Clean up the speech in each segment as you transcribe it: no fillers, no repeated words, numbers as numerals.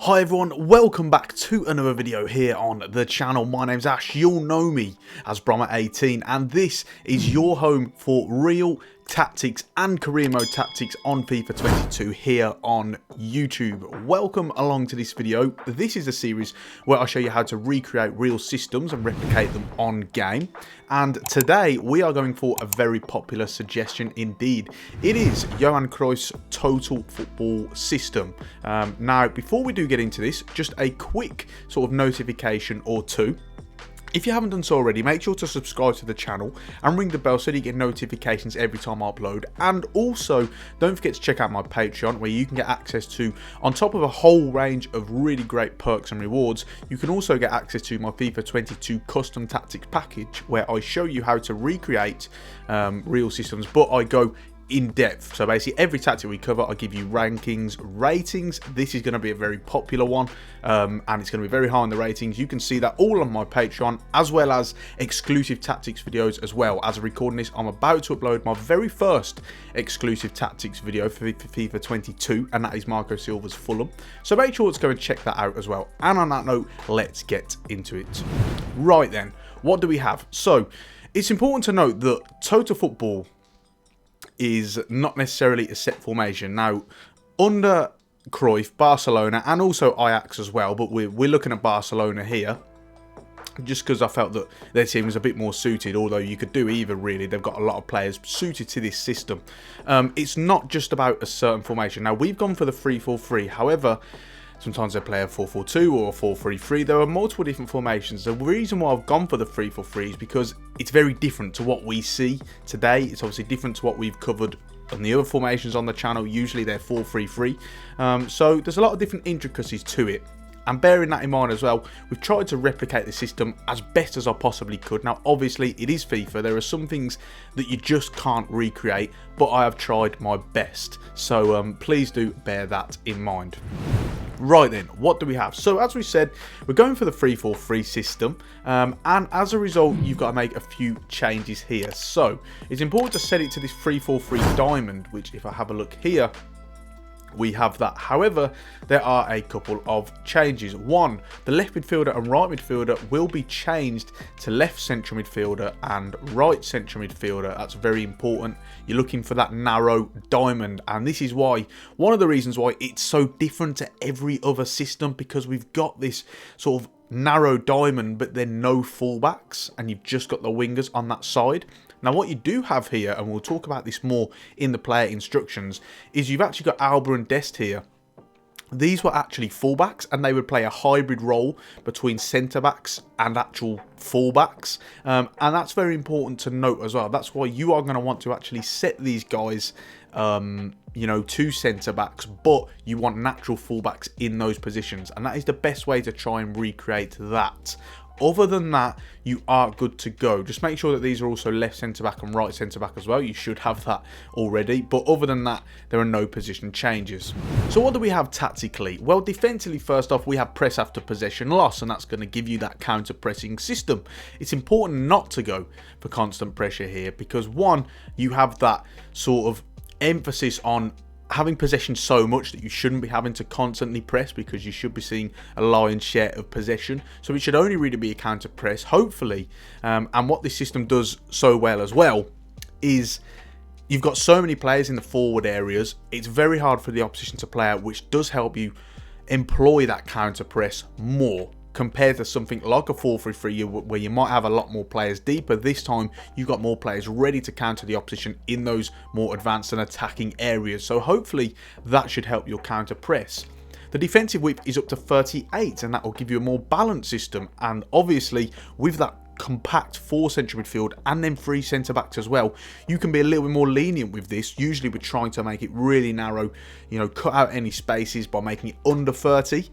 Hi everyone, welcome back to another video here on the channel. My name's Ash, you'll know me as Brommer18, and this is your home for real tactics and career mode tactics on FIFA 22 here on YouTube. Welcome along to this video. This is a series where I show you how to recreate real systems and replicate them on game. And today we are going for a very popular suggestion indeed. It is Johan Cruyff's total football system. Now, before we do get into this, just a quick sort of notification or two. If you haven't done so already, make sure to subscribe to the channel and ring the bell so that you get notifications every time I upload. And also, don't forget to check out my Patreon, where you can get access to, on top of a whole range of really great perks and rewards, you can also get access to my FIFA 22 custom tactics package, where I show you how to recreate real systems, but I go in depth. So basically every tactic we cover, I give you rankings, ratings. This is going to be a very popular one, and it's going to be very high in the ratings. You can see that all on my Patreon, as well as exclusive tactics videos as well. As a recording this, I'm about to upload my very first exclusive tactics video for FIFA 22, and that is Marco Silva's Fulham. So make sure to go and check that out as well. And on that note, let's get into it. Right then, what do we have? So it's important to note that total football is not necessarily a set formation. Now, under Cruyff, Barcelona, and also Ajax as well, but we're looking at Barcelona here, just because I felt that their team was a bit more suited, although you could do either really. They've got a lot of players suited to this system. It's not just about a certain formation. Now, we've gone for the 3-4-3, however, sometimes they play a 4-4-2 or a 4-3-3. There are multiple different formations. The reason why I've gone for the 3-4-3 is because it's very different to what we see today. It's obviously different to what we've covered on the other formations on the channel. Usually they're 4-3-3. So there's a lot of different intricacies to it. And bearing that in mind as well, we've tried to replicate the system as best as I possibly could. Now, obviously, it is FIFA. There are some things that you just can't recreate, but I have tried my best. So please do bear that in mind. Right then, what do we have? So as we said, we're going for the 3-4-3 system, and as a result, you've got to make a few changes here. So it's important to set it to this 3-4-3 diamond, which if I have a look here, we have that. However, there are a couple of changes. One, the left midfielder and right midfielder will be changed to left central midfielder and right central midfielder. That's very important. You're looking for that narrow diamond, and this is why, one of the reasons why it's so different to every other system, because we've got this sort of narrow diamond but then no fullbacks, and you've just got the wingers on that side. Now, what you do have here, and we'll talk about this more in the player instructions, is you've actually got Alba and Dest here. These were actually fullbacks, and they would play a hybrid role between centre-backs and actual fullbacks. And that's very important to note as well. That's why you are going to want to actually set these guys, you know, to centre-backs, but you want natural fullbacks in those positions. And that is the best way to try and recreate that. Other than that, you are good to go. Just make sure that these are also left centre-back and right centre-back as well. You should have that already. But other than that, there are no position changes. So what do we have tactically? Well, defensively, first off, we have press after possession loss, and that's going to give you that counter-pressing system. It's important not to go for constant pressure here because, one, you have that sort of emphasis on having possession so much that you shouldn't be having to constantly press, because you should be seeing a lion's share of possession. So it should only really be a counter press, hopefully. And what this system does so well as well is you've got so many players in the forward areas. It's very hard for the opposition to play out, which does help you employ that counter press more, compared to something like a 4-3-3 where you might have a lot more players deeper. This time you've got more players ready to counter the opposition in those more advanced and attacking areas. So hopefully that should help your counter press. The defensive width is up to 38, and that will give you a more balanced system. And obviously with that compact 4 central midfield and then 3 centre backs as well, you can be a little bit more lenient with this. Usually we're trying to make it really narrow, you know, cut out any spaces by making it under 30.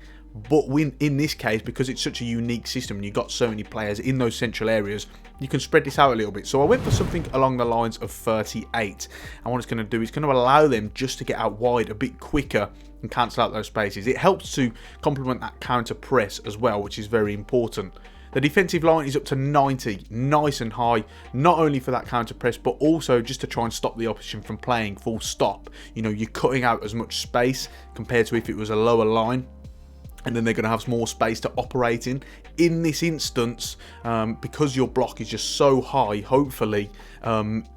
But in this case, because it's such a unique system and you've got so many players in those central areas, you can spread this out a little bit. So I went for something along the lines of 38. And what it's going to do is going to allow them just to get out wide a bit quicker and cancel out those spaces. It helps to complement that counter press as well, which is very important. The defensive line is up to 90, nice and high, not only for that counter press, but also just to try and stop the opposition from playing full stop. You know, you're cutting out as much space compared to if it was a lower line. and then they're going to have more space to operate in. In this instance, because your block is just so high, hopefully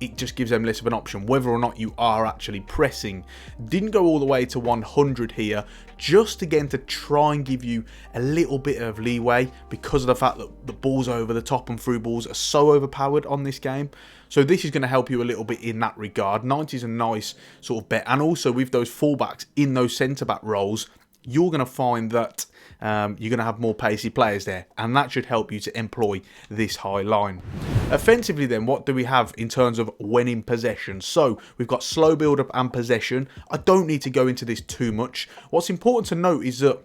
it just gives them less of an option whether or not you are actually pressing. Didn't go all the way to 100 here, just again to try and give you a little bit of leeway because of the fact that the balls over the top and through balls are so overpowered on this game. So this is going to help you a little bit in that regard. 90 is a nice sort of bet, and also with those fullbacks in those centre-back roles, you're going to find that you're going to have more pacey players there, and that should help you to employ this high line. Offensively then, what do we have in terms of when in possession? So we've got slow build-up and possession. I don't need to go into this too much. What's important to note is that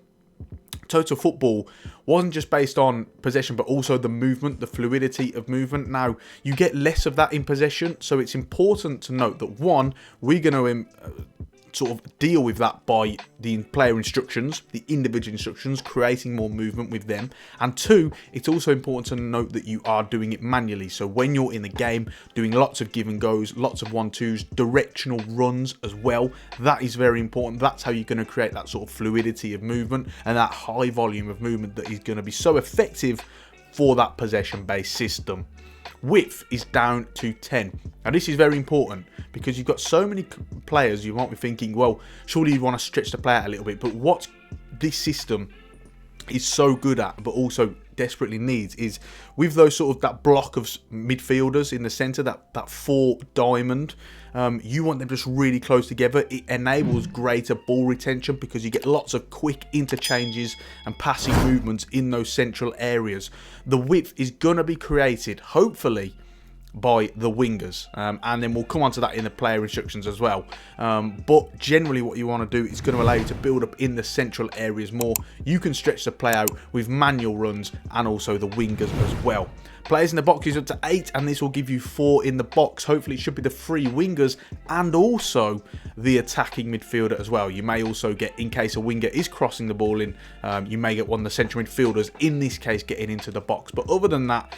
Total Football wasn't just based on possession, but also the movement, the fluidity of movement. Now, you get less of that in possession, so it's important to note that, one, we're going to sort of deal with that by the player instructions, the individual instructions, creating more movement with them. And two, it's also important to note that you are doing it manually. So when you're in the game, doing lots of give and goes, lots of 1-2s, directional runs as well, that is very important. That's how you're going to create that sort of fluidity of movement and that high volume of movement that is going to be so effective for that possession-based system. Width is down to 10. Now this is very important because you've got so many players, you might be thinking, well, surely you want to stretch the play out a little bit. But what this system is so good at, but also desperately needs, is with those sort of that block of midfielders in the centre, that 4 diamond, you want them just really close together. It enables greater ball retention because you get lots of quick interchanges and passing movements in those central areas. The width is going to be created, hopefully, by the wingers, and then we'll come on to that in the player instructions as well. But generally what you want to do is going to allow you to build up in the central areas more. You can stretch the play out with manual runs and also the wingers as well. Players in the box is up to 8, and this will give you 4 in the box. Hopefully it should be the 3 wingers and also the attacking midfielder as well. You may also get, in case a winger is crossing the ball in, you may get one of the central midfielders, in this case getting into the box. But other than that,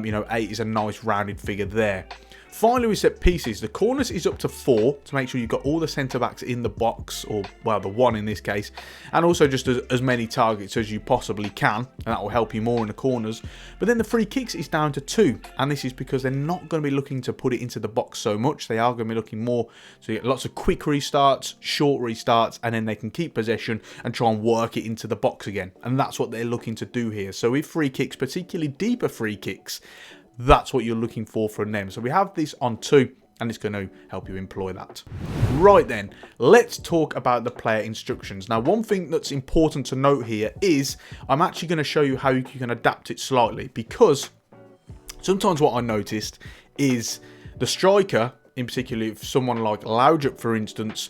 you know, 8 is a nice rounded figure there. Finally, we set pieces. The corners is up to 4 to make sure you've got all the centre-backs in the box, or, well, the 1 in this case, and also just as many targets as you possibly can, and that will help you more in the corners. But then the free kicks is down to 2, and this is because they're not going to be looking to put it into the box so much. They are going to be looking more to get lots of quick restarts, short restarts, and then they can keep possession and try and work it into the box again. And that's what they're looking to do here. So with free kicks, particularly deeper free kicks, that's what you're looking for from them. So we have this on 2, and it's going to help you employ that. Right then, let's talk about the player instructions. Now, one thing that's important to note here is I'm actually going to show you how you can adapt it slightly, because sometimes what I noticed is the striker, in particular if someone like Laudrup, for instance,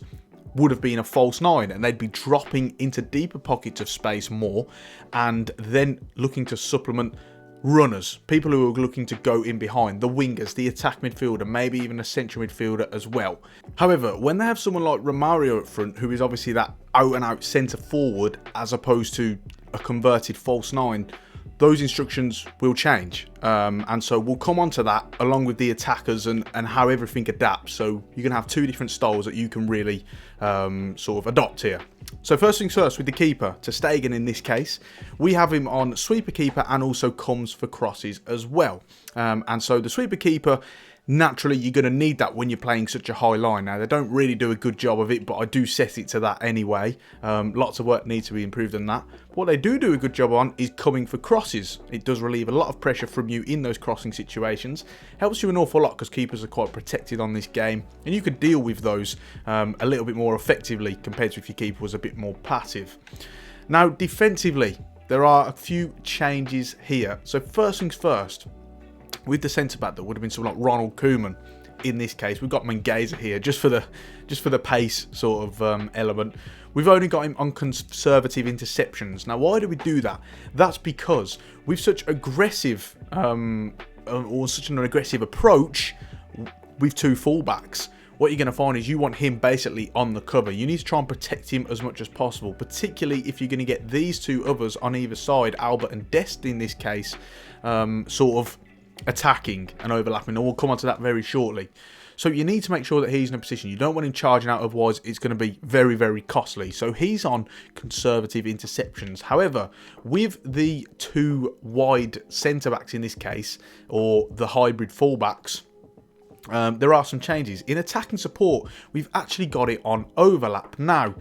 would have been a false 9, and they'd be dropping into deeper pockets of space more, and then looking to supplement runners, people who are looking to go in behind, the wingers, the attack midfielder, maybe even a central midfielder as well. However, when they have someone like Romario up front, who is obviously that out-and-out centre forward, as opposed to a converted false 9, those instructions will change. And so we'll come on to that along with the attackers and how everything adapts. So you're going to have 2 different styles that you can really sort of adopt here. So first things first, with the keeper, ter Stegen in this case, we have him on sweeper keeper and also comes for crosses as well. And so the sweeper keeper, naturally you're going to need that when you're playing such a high line. Now, they don't really do a good job of it, but I do set it to that anyway. Lots of work needs to be improved on that. What they do a good job on is coming for crosses. It does relieve a lot of pressure from you in those crossing situations. Helps you an awful lot because keepers are quite protected on this game, and you could deal with those a little bit more effectively compared to if your keeper was a bit more passive. Now, defensively, there are a few changes here. So first things first, with the centre-back, that would have been someone like Ronald Koeman. In this case, we've got Mengaza here just for the pace sort of element. We've only got him on conservative interceptions. Now, why do we do that? That's because with such aggressive or such an aggressive approach with 2 fullbacks, what you're going to find is you want him basically on the cover. You need to try and protect him as much as possible, particularly if you're going to get these 2 others on either side, Albert and Dest in this case, sort of attacking and overlapping, and we'll come on to that very shortly. So you need to make sure that he's in a position. You don't want him charging out, otherwise it's going to be very, very costly. So he's on conservative interceptions. However, with the two wide centre-backs in this case, or the hybrid fullbacks, there are some changes. In attacking support, we've actually got it on overlap. Now,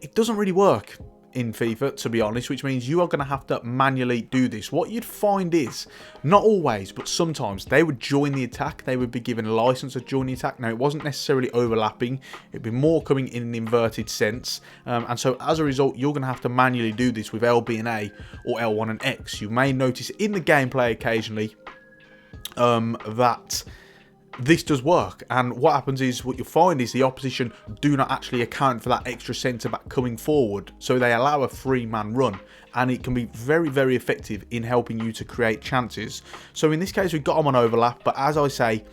it doesn't really work in FIFA, to be honest, which means you are going to have to manually do this. What you'd find is, not always, but sometimes, they would join the attack. They would be given a license to join the attack. Now, it wasn't necessarily overlapping. It'd be more coming in an inverted sense. And so, as a result, you're going to have to manually do this with LB and A or L1 and X. You may notice in the gameplay occasionally that this does work, and what happens is, what you'll find is the opposition do not actually account for that extra centre-back coming forward, so they allow a three-man run, and it can be very, very effective in helping you to create chances. So in this case, we've got them on overlap, but as I say,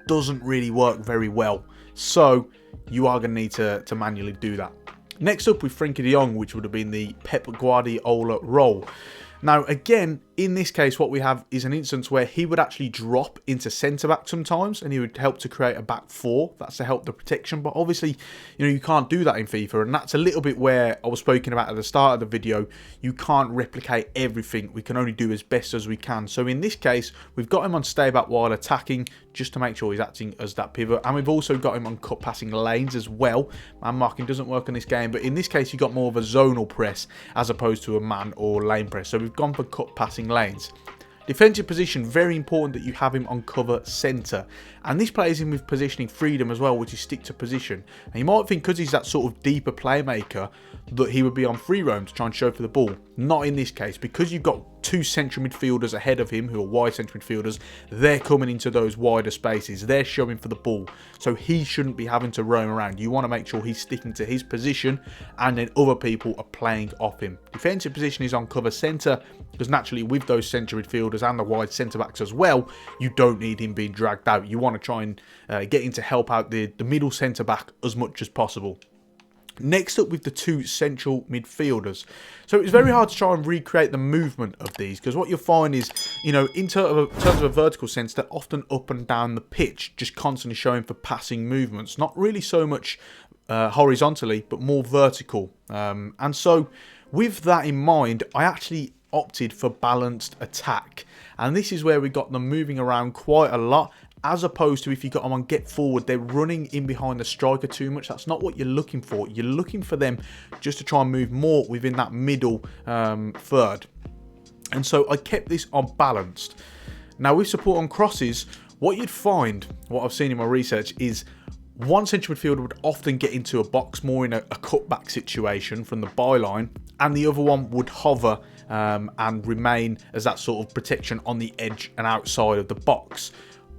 doesn't really work very well, so you are going to need to manually do that. Next up with Frenkie de Jong, which would have been the Pep Guardiola role. Now, again, in this case, what we have is an instance where he would actually drop into centre-back sometimes, and he would help to create a back four. That's to help the protection, but obviously, you can't do that in FIFA, and that's a little bit where I was speaking about at the start of the video. You can't replicate everything. We can only do as best as we can. So in this case, we've got him on stay back while attacking, just to make sure he's acting as that pivot, and we've also got him on cut passing lanes as well. Man marking doesn't work in this game, but in this case, you've got more of a zonal press as opposed to a man or lane press. So we've gone for cut passing lanes. Defensive position, very important that you have him on cover centre. And this plays in with positioning freedom as well, which is stick to position. And you might think because he's that sort of deeper playmaker that he would be on free roam to try and show for the ball. Not in this case, because you've got two central midfielders ahead of him who are wide central midfielders. They're coming into those wider spaces. They're showing for the ball. So he shouldn't be having to roam around. You want to make sure he's sticking to his position, and then other people are playing off him. Defensive position is on cover centre, because naturally with those central midfielders and the wide centre backs as well, you don't need him being dragged out. You want to try and get him to help out the middle centre back as much as possible. Next up with the two central midfielders. So it's very hard to try and recreate the movement of these, because what you'll find is, in terms of a vertical sense, they're often up and down the pitch, just constantly showing for passing movements. Not really so much horizontally, but more vertical. And so with that in mind, I actually opted for balanced attack. And this is where we got them moving around quite a lot, as opposed to if you got them on get forward, they're running in behind the striker too much. That's not what you're looking for. You're looking for them just to try and move more within that middle third. And so I kept this on balanced. Now with support on crosses, what you'd find, what I've seen in my research, is one central midfielder would often get into a box more in a cutback situation from the byline, and the other one would hover and remain as that sort of protection on the edge and outside of the box.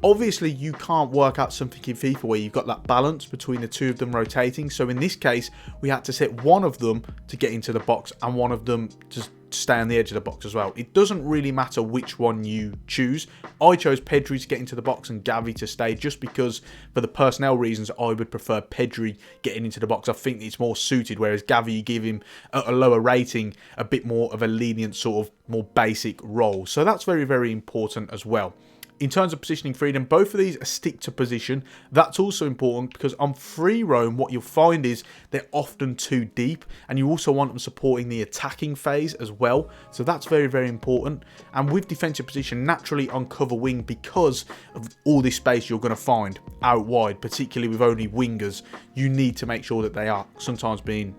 Obviously, you can't work out something in FIFA where you've got that balance between the two of them rotating. So in this case, we had to set one of them to get into the box and one of them to stay on the edge of the box as well. It doesn't really matter which one you choose. I chose Pedri to get into the box and Gavi to stay, just because for the personnel reasons, I would prefer Pedri getting into the box. I think it's more suited, whereas Gavi, you give him a lower rating, a bit more of a lenient sort of more basic role. So that's very, very important as well. In terms of positioning freedom, both of these are stick to position. That's also important because on free roam, what you'll find is they're often too deep, and you also want them supporting the attacking phase as well. So that's very, very important. And with defensive position, naturally on cover wing, because of all this space you're going to find out wide, particularly with only wingers, you need to make sure that they are sometimes being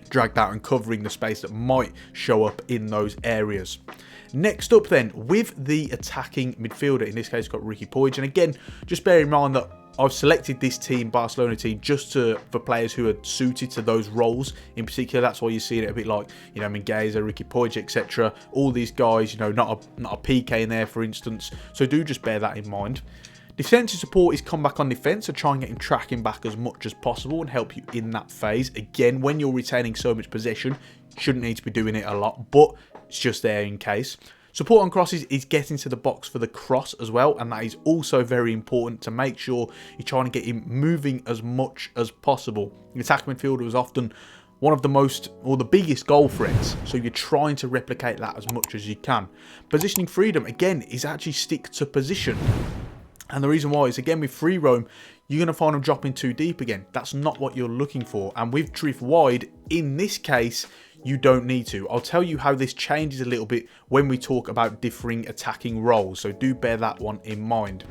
dragged out and covering the space that might show up in those areas. Next up then, with the attacking midfielder, in this case got Ricky Puig, and again, just bear in mind that I've selected this team, Barcelona team, just for players who are suited to those roles. In particular, that's why you're seeing it a bit like, Mingueza, Ricky Puig, etc. All these guys, not a PK in there, for instance. So do just bear that in mind. Defensive support is come back on defence, so try and get him tracking back as much as possible and help you in that phase. Again, when you're retaining so much possession, shouldn't need to be doing it a lot, but it's just there in case. Support on crosses is getting to the box for the cross as well, and that is also very important to make sure you're trying to get him moving as much as possible. The attacking midfielder is often one of the most, or the biggest goal threats, so you're trying to replicate that as much as you can. Positioning freedom, again, is actually stick to position. And the reason why is, again, with free roam, you're going to find them dropping too deep again. That's not what you're looking for. And with drift wide, in this case, you don't need to. I'll tell you how this changes a little bit when we talk about differing attacking roles, so do bear that one in mind.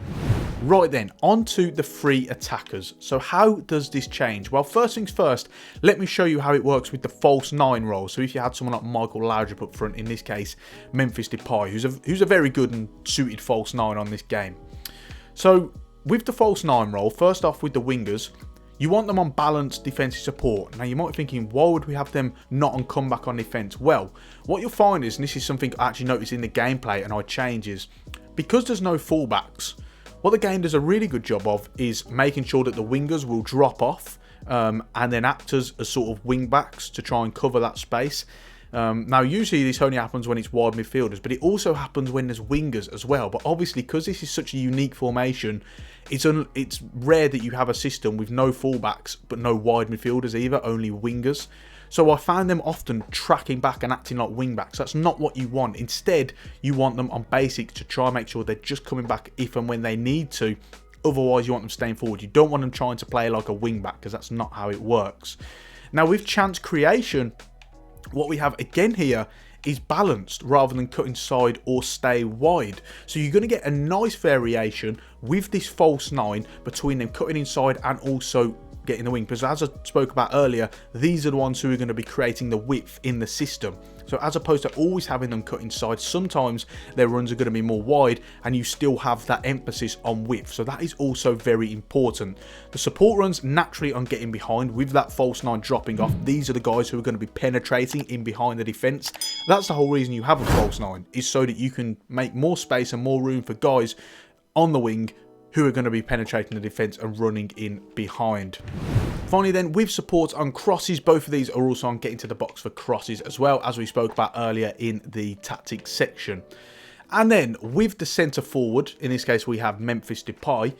Right then, on to the free attackers. So how does this change? Well, first things first, let me show you how it works with the false 9 role. So if you had someone like Michael Laudrup up front, in this case, Memphis Depay, who's a very good and suited false 9 on this game. So with the false 9 role, first off with the wingers, you want them on balanced defensive support. Now you might be thinking, why would we have them not on comeback on defense? Well, what you'll find is, and this is something I actually noticed in the gameplay and I change, is because there's no fullbacks, what the game does a really good job of is making sure that the wingers will drop off and then act as sort of wing backs to try and cover that space. Now usually this only happens when it's wide midfielders, but it also happens when there's wingers as well. But obviously, because this is such a unique formation, it's rare that you have a system with no fullbacks but no wide midfielders either, only wingers. So I found them often tracking back and acting like wingbacks. That's not what you want. Instead, you want them on basics to try and make sure they're just coming back if and when they need to. Otherwise, you want them staying forward. You don't want them trying to play like a wingback, because that's not how it works. Now, with chance creation, what we have again here is balanced rather than cut inside or stay wide. So you're going to get a nice variation with this false 9 between them cutting inside and also getting the wing, because as I spoke about earlier, these are the ones who are going to be creating the width in the system. So as opposed to always having them cut inside, sometimes their runs are going to be more wide and you still have that emphasis on width. So that is also very important. The support runs naturally on getting behind with that false 9 dropping off. These are the guys who are going to be penetrating in behind the defense. That's the whole reason you have a false 9, is so that you can make more space and more room for guys on the wing who are going to be penetrating the defence and running in behind. Finally then, with supports on crosses, both of these are also on getting to the box for crosses as well, as we spoke about earlier in the tactics section. And then with the centre forward, in this case we have Memphis Depay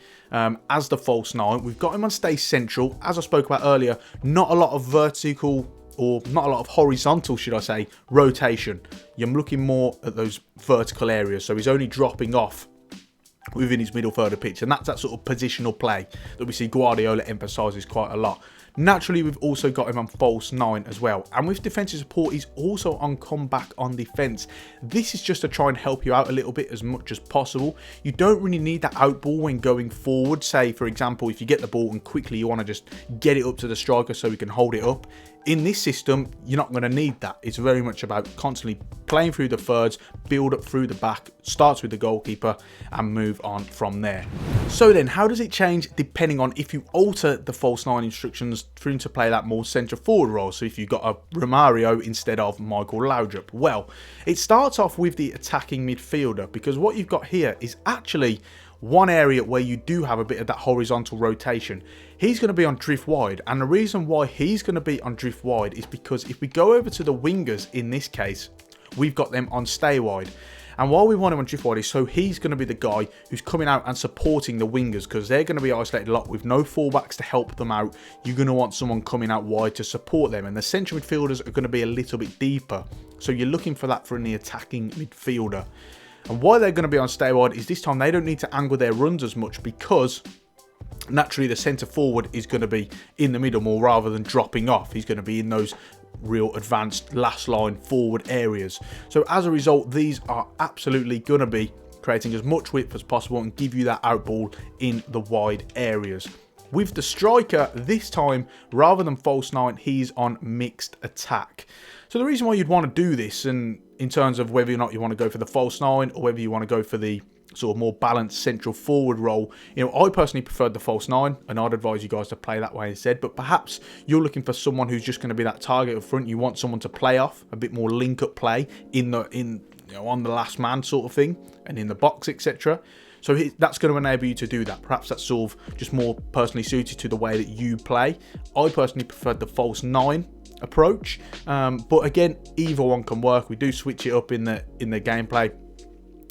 as the false 9. We've got him on stay central. As I spoke about earlier, not a lot of vertical, or not a lot of horizontal, should I say, rotation. You're looking more at those vertical areas, so he's only dropping off within his middle third of pitch, and that's that sort of positional play that we see Guardiola emphasises quite a lot. Naturally, we've also got him on false 9 as well, and with defensive support, he's also on comeback on defence. This is just to try and help you out a little bit as much as possible. You don't really need that out ball when going forward. Say, for example, if you get the ball and quickly you want to just get it up to the striker so he can hold it up. In this system, you're not going to need that. It's very much about constantly playing through the thirds, build up through the back, starts with the goalkeeper, and move on from there. So then, how does it change depending on if you alter the false 9 instructions for him to play that more centre forward role? So if you've got a Romario instead of Michael Laudrup. Well, it starts off with the attacking midfielder, because what you've got here is actually one area where you do have a bit of that horizontal rotation. He's going to be on drift wide, and the reason why he's going to be on drift wide is because if we go over to the wingers in this case, we've got them on stay wide. And why we want him on drift wide is so he's going to be the guy who's coming out and supporting the wingers, because they're going to be isolated a lot with no fullbacks to help them out. You're going to want someone coming out wide to support them, and the central midfielders are going to be a little bit deeper. So you're looking for that from the attacking midfielder. And why they're going to be on stay wide is this time they don't need to angle their runs as much, because naturally the centre forward is going to be in the middle more rather than dropping off. He's going to be in those real advanced last line forward areas. So as a result, these are absolutely going to be creating as much width as possible and give you that out ball in the wide areas. With the striker, this time, rather than false 9, he's on mixed attack. So the reason why you'd want to do this, and in terms of whether or not you want to go for the false 9 or whether you want to go for the sort of more balanced central forward role, I personally preferred the false 9, and I'd advise you guys to play that way instead. But perhaps you're looking for someone who's just going to be that target up front. You want someone to play off, a bit more link up play on the last man sort of thing, and in the box, etc. So that's going to enable you to do that. Perhaps that's sort of just more personally suited to the way that you play. I personally preferred the false 9 approach, but again, either one can work. We do switch it up in the gameplay,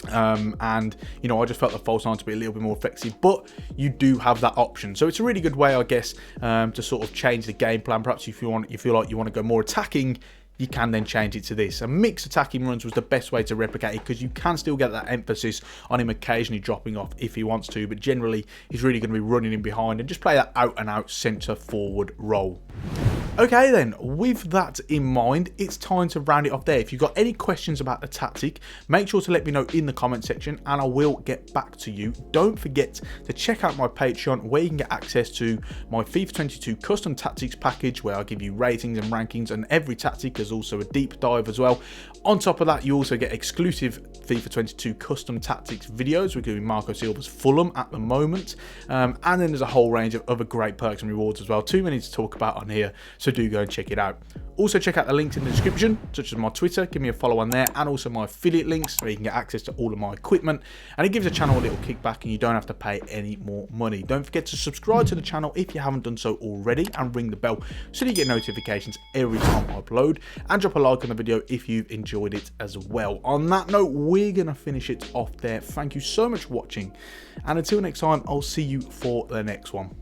and I just felt the false 9 to be a little bit more effective, but you do have that option. So it's a really good way, I guess, to sort of change the game plan. Perhaps if you feel like you want to go more attacking, you can then change it to this. And mixed attacking runs was the best way to replicate it, because you can still get that emphasis on him occasionally dropping off if he wants to, but generally he's really going to be running in behind and just play that out and out centre forward role. Okay then, with that in mind, it's time to round it off there. If you've got any questions about the tactic, make sure to let me know in the comment section and I will get back to you. Don't forget to check out my Patreon, where you can get access to my FIFA 22 custom tactics package, where I give you ratings and rankings, and every tactic is also a deep dive as well. On top of that, you also get exclusive FIFA 22 custom tactics videos. We're doing Marco Silva's Fulham at the moment, and then there's a whole range of other great perks and rewards as well. Too many to talk about on here, so do go and check it out. Also check out the links in the description, such as my Twitter, give me a follow on there, and also my affiliate links, where you can get access to all of my equipment, and it gives the channel a little kickback and you don't have to pay any more money. Don't forget to subscribe to the channel if you haven't done so already, and ring the bell so that you get notifications every time I upload, and drop a like on the video if you've enjoyed it as well. On that note, we're going to finish it off there. Thank you so much for watching, and until next time, I'll see you for the next one.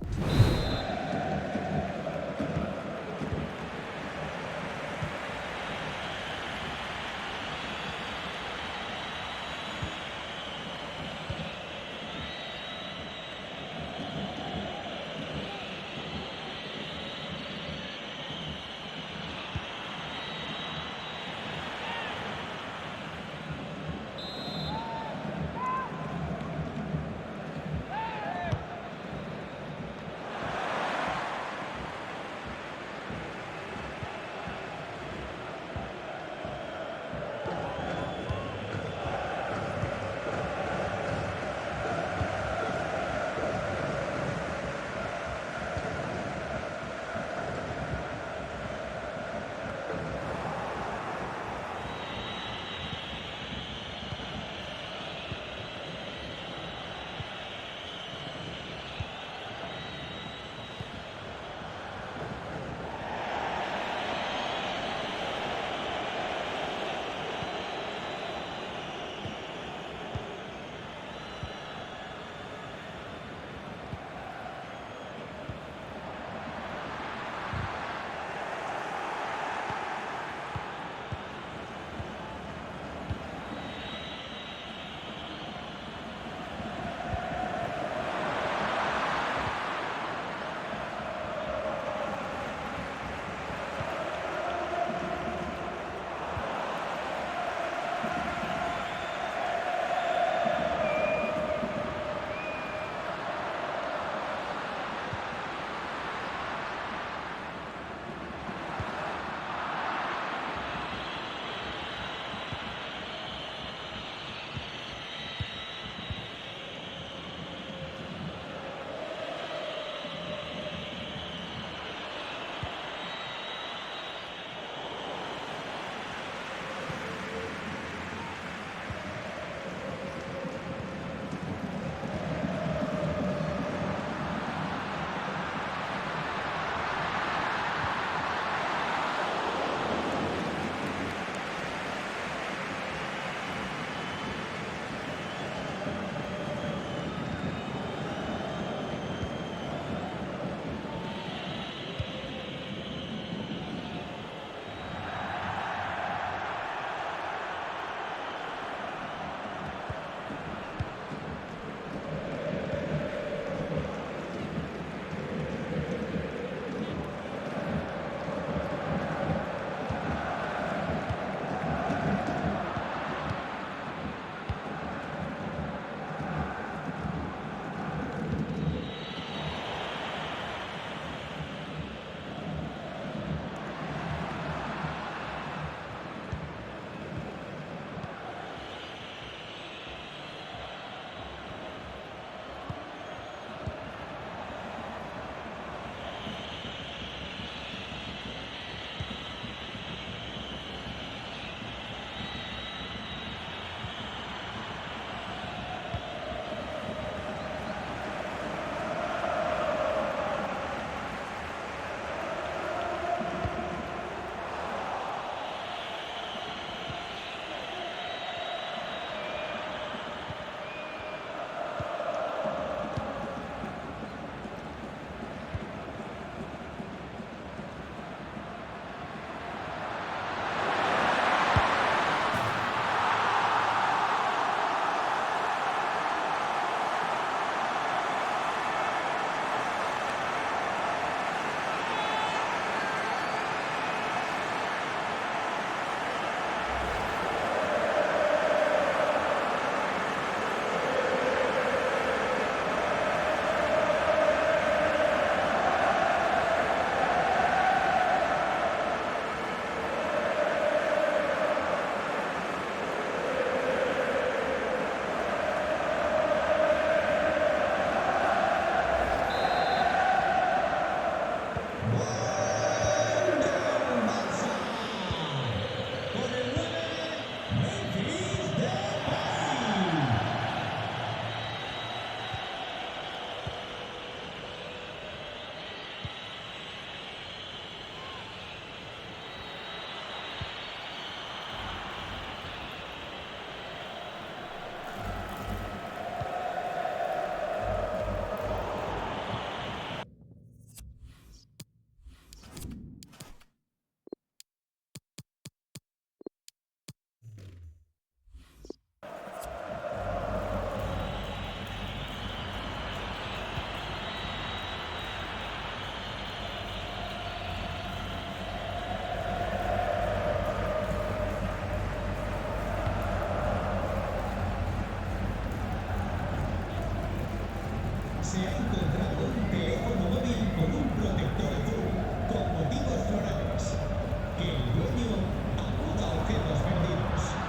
Se ha encontrado un teléfono móvil con un protector azul con motivos florales. Que el dueño acuda a objetos perdidos.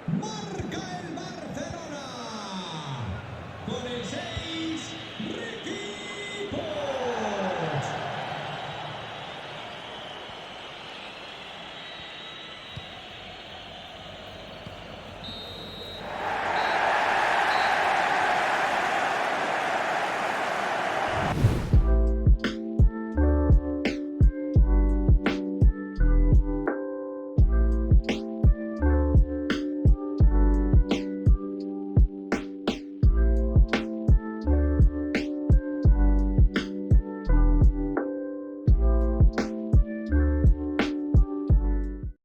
Mar